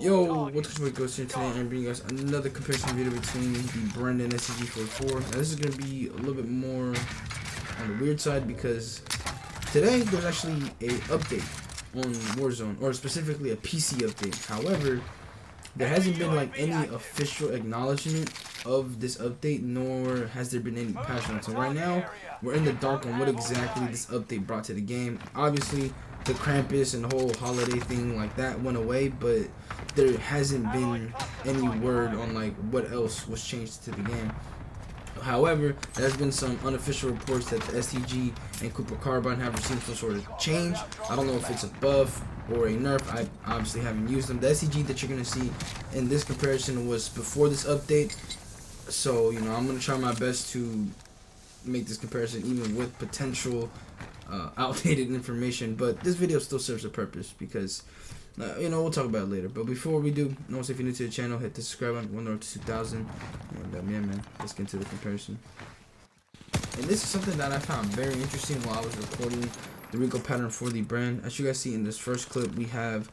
Yo, what's up, Ghost here today? I'm bringing you guys another comparison video between the BREN and STG-44. Now, this is going to be a little bit more on the weird side because today there's actually a update on Warzone, or specifically a PC update. However, there hasn't been like any official acknowledgement of this update, nor has there been any patch notes. So right now, we're in the dark on what exactly this update brought to the game. Obviously, the Krampus and the whole holiday thing like that went away, but there hasn't been any word on like what else was changed to the game. However, there's been some unofficial reports that the STG and Cooper Carbine have received some sort of change. I don't know if it's a buff or a nerf. I obviously haven't used them. The STG that you're going to see in this comparison was before this update. So, you know, I'm going to try my best to make this comparison even with potential outdated information. But this video still serves a purpose because, you know, we'll talk about it later. But before we do, notice if you're new to the channel, hit the subscribe button. We're on the road to 2,000. And yeah, man, let's get into the comparison. And this is something that I found very interesting while I was recording the recoil pattern for the BREN. As you guys see in this first clip, we have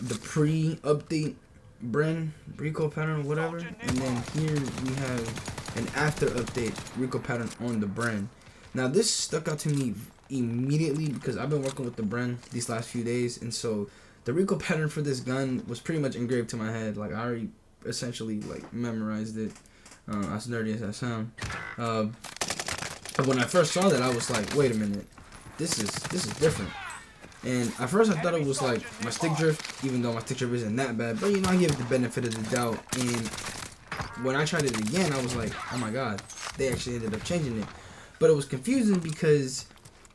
the pre-update BREN recoil pattern or whatever, and then here we have an after update recoil pattern on the BREN. Now this stuck out to me immediately because I've been working with the BREN these last few days, and so the recoil pattern for this gun was pretty much engraved to my head. Like I already essentially like memorized it, as nerdy as that sound. But when I first saw that, I was like, wait a minute, this is different. And at first I thought it was like my stick drift, even though my stick drift isn't that bad, but you know, I give it the benefit of the doubt. And when I tried it again, I was like, oh my god, they actually ended up changing it. But it was confusing because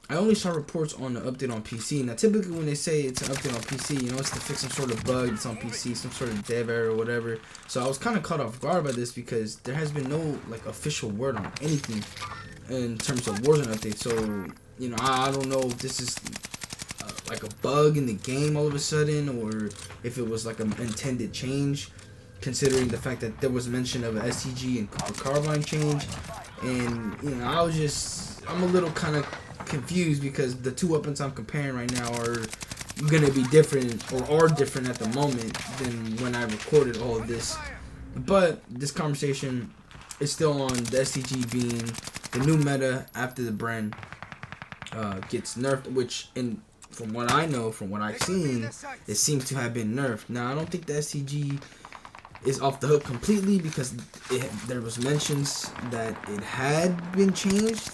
I only saw reports on the update on PC. Now typically when they say it's an update on PC, you know, it's to fix some sort of bug that's on PC, some sort of dev error or whatever. So I was kind of caught off guard by this because there has been no like official word on anything in terms of Warzone updates. So, you know, I don't know if this is like a bug in the game all of a sudden, or if it was like an intended change, considering the fact that there was mention of an STG and Cooper Carbine change. And you know, I'm a little kind of confused because the two weapons I'm comparing right now are gonna be different, or are different at the moment than when I recorded all of this. But this conversation is still on the STG being the new meta after the BREN gets nerfed, which from what I know, from what I've seen, it seems to have been nerfed. Now, I don't think the STG is off the hook completely because there was mentions that it had been changed.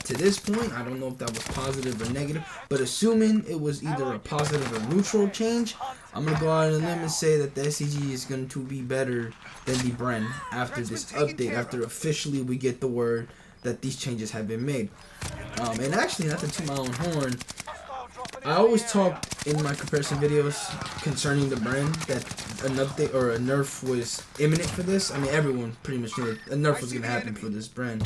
To this point, I don't know if that was positive or negative, but assuming it was either a positive or neutral change, I'm going to go out on a limb and say that the STG is going to be better than the BREN after this update, after officially we get the word that these changes have been made. And actually, not to toot my own horn, I always talk in my comparison videos concerning the BREN that an update or a nerf was imminent for this. I mean, everyone pretty much knew a nerf was going to happen for this BREN.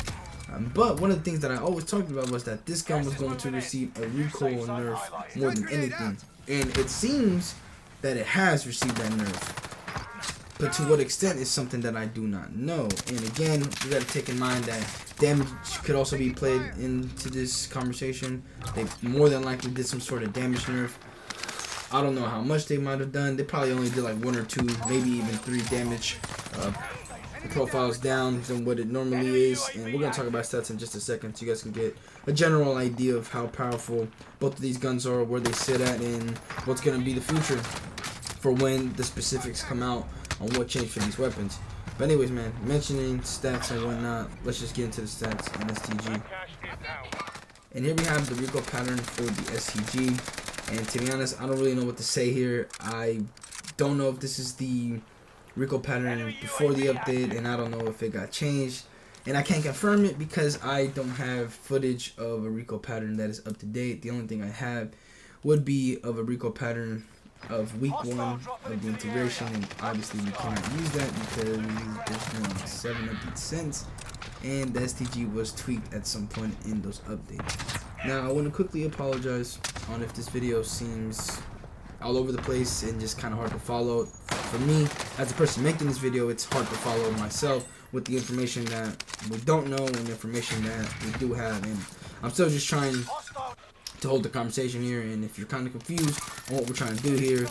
But one of the things that I always talked about was that this gun was going to receive a recoil nerf more than anything. And it seems that it has received that nerf. But to what extent is something that I do not know. And again, we got to take in mind that damage could also be played into this conversation. They more than likely did some sort of damage nerf. I don't know how much they might have done. They probably only did like 1 or 2, maybe even 3 damage profiles down than what it normally is. And we're going to talk about stats in just a second so you guys can get a general idea of how powerful both of these guns are, where they sit at, and what's going to be the future for when the specifics come out on what changed for these weapons. But anyways, man, mentioning stats and whatnot, let's just get into the stats on STG. And here we have the recoil pattern for the STG. And to be honest, I don't really know what to say here. I don't know if this is the recoil pattern before the update, and I don't know if it got changed. And I can't confirm it because I don't have footage of a recoil pattern that is up to date. The only thing I have would be of a recoil pattern of week 1 of the integration, and obviously we cannot use that because there's no 7 updates since, and the STG was tweaked at some point in those updates. Now I want to quickly apologize on if this video seems all over the place and just kind of hard to follow. For me, as a person making this video, it's hard to follow myself with the information that we don't know and the information that we do have, and I'm still just trying to hold the conversation here. And if you're kind of confused on what we're trying to do here,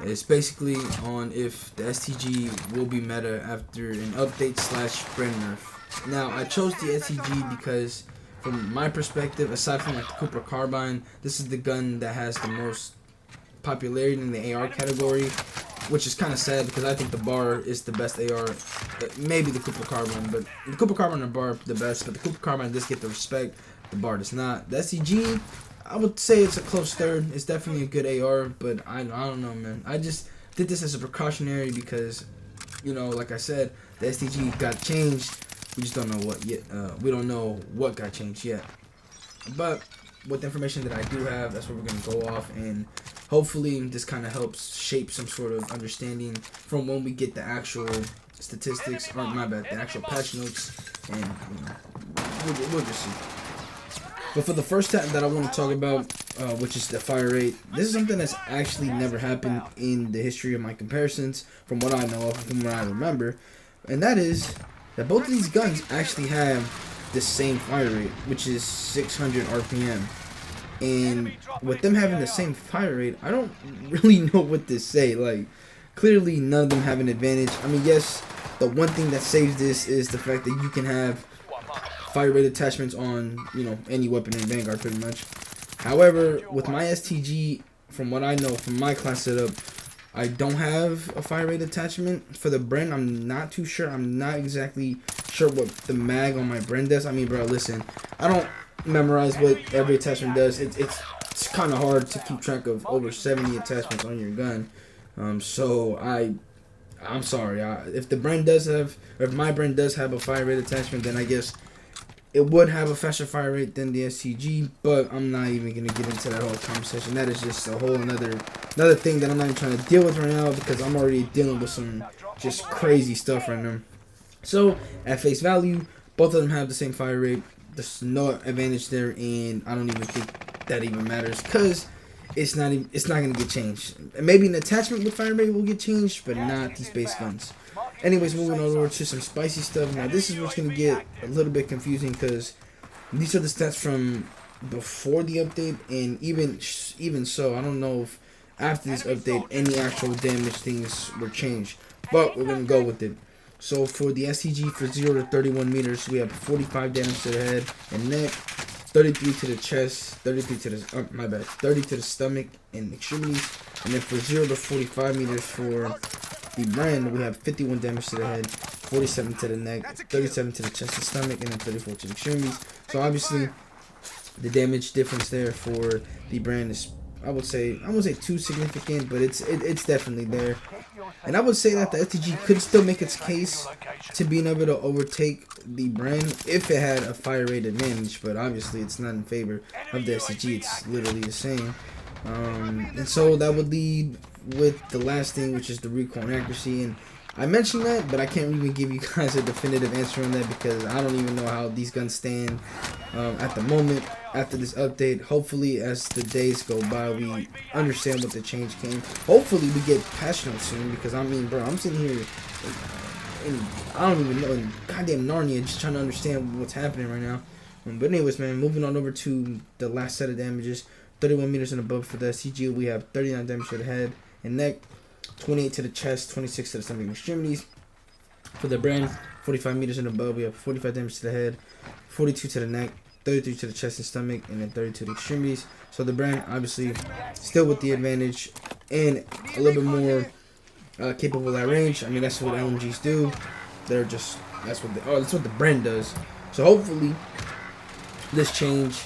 It's basically on if the STG will be meta after an update / Bren Nerf. Now, I chose the STG because, from my perspective, aside from like the Cooper Carbine, this is the gun that has the most popularity in the AR category, which is kind of sad because I think the bar is the best AR. Maybe the Cooper Carbine, but the Cooper Carbine and the bar are the best. But the Cooper Carbine does get the respect, the bar does not. The STG, I would say it's a close third. It's definitely a good AR, but I don't know, man. I just did this as a precautionary because, you know, like I said, the STG got changed. We just don't know what yet. We don't know what got changed yet. But with the information that I do have, that's where we're gonna go off, and hopefully this kind of helps shape some sort of understanding from when we get the actual statistics, or my bad, the actual patch notes, and you know, we'll just see. But for the first tab that I want to talk about, which is the fire rate, this is something that's actually never happened in the history of my comparisons, from what I know of, from what I remember, and that is that both of these guns actually have the same fire rate, which is 600 RPM. And with them having the same fire rate, I don't really know what to say. Like, clearly none of them have an advantage. I mean, yes, the one thing that saves this is the fact that you can have fire rate attachments on, you know, any weapon in Vanguard pretty much. However, with my STG, from what I know from my class setup, I don't have a fire rate attachment. For the Bren, I'm not too sure. I'm not exactly sure what the mag on my Bren does. I mean, bro, listen, I don't memorize what every attachment does. It's kind of hard to keep track of over 70 attachments on your gun. So I'm sorry. If the Bren does have, or if my Bren does have a fire rate attachment, then I guess it would have a faster fire rate than the STG, but I'm not even going to get into that whole conversation. That is just a whole another thing that I'm not even trying to deal with right now, because I'm already dealing with some just crazy stuff right now. So, at face value, both of them have the same fire rate. There's no advantage there, and I don't even think that even matters, because it's not going to get changed. Maybe an attachment with fire rate will get changed, but not these base guns. Anyways, moving on over to some spicy stuff. Now, this is what's going to get a little bit confusing, because these are the stats from before the update, and even so, I don't know if after this update any actual damage things were changed, but we're going to go with it. So for the STG, for 0 to 31 meters, we have 45 damage to the head and neck, 33 to the chest, 33 to the 30 to the stomach and extremities, and then for 0 to 45 meters for the Bren, we have 51 damage to the head, 47 to the neck, 37 to the chest and stomach, and then 34 to the extremities. So obviously, the damage difference there for the Bren is, I wouldn't say too significant, but it's definitely there. And I would say that the STG could still make its case to being able to overtake the Bren if it had a fire rate advantage, but obviously it's not in favor of the STG. It's literally the same. And so that would lead with the last thing, which is the recoil accuracy. And I mentioned that, but I can't even give you guys a definitive answer on that, because I don't even know how these guns stand at the moment after this update. Hopefully, as the days go by, we understand what the change came. Hopefully, we get patch notes soon, because I mean, bro, I'm sitting here and I don't even know, in goddamn Narnia, just trying to understand what's happening right now. But anyways, man, moving on over to the last set of damages. 31 meters and above for the STG, we have 39 damage to the head and neck, 28 to the chest, 26 to the stomach and extremities. For the Bren, 45 meters and above, we have 45 damage to the head, 42 to the neck, 33 to the chest and stomach, and then 30 to the extremities. So the Bren, obviously, still with the advantage and a little bit more capable at range. I mean, that's what LMGs do. They're just, that's what the Bren does. So hopefully, this change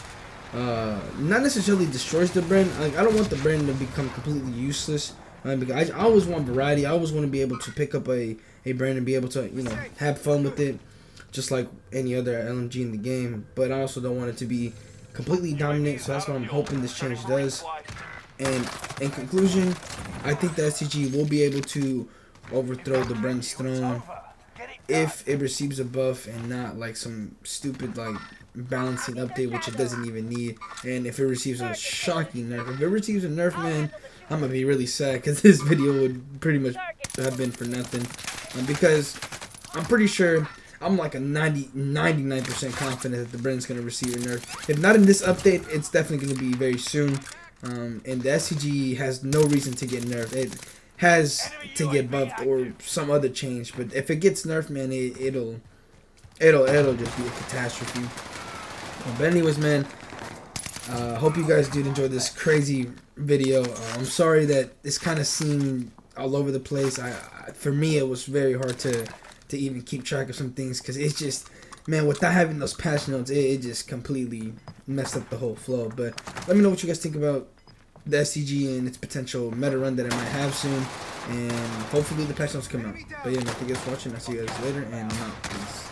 not necessarily destroys the Bren. Like, I don't want the Bren to become completely useless. Because I always want variety. I always want to be able to pick up a Bren and be able to, you know, have fun with it, just like any other LMG in the game. But I also don't want it to be completely dominant. So that's what I'm hoping this change does. And in conclusion, I think the STG will be able to overthrow the Bren's throne if it receives a buff and not like some stupid like balancing update, which it doesn't even need. And if it receives a shocking nerf, if it receives a nerf, man, I'm gonna be really sad, because this video would pretty much have been for nothing. Because I'm pretty sure, I'm like a 99% confident that the Bren's gonna receive a nerf. If not in this update, it's definitely gonna be very soon. And the STG has no reason to get nerfed. has to get buffed or some other change. But if it gets nerfed, man, it'll just be a catastrophe. But anyways, man, hope you guys did enjoy this crazy video. I'm sorry that this kind of seemed all over the place. For me, it was very hard to even keep track of some things, because it's just, man, without having those patch notes, it just completely messed up the whole flow. But let me know what you guys think about the STG and its potential meta run that I might have soon, and hopefully the patch notes come out. But yeah, man, thank you guys for watching. I'll see you guys later, and I'm out. Peace.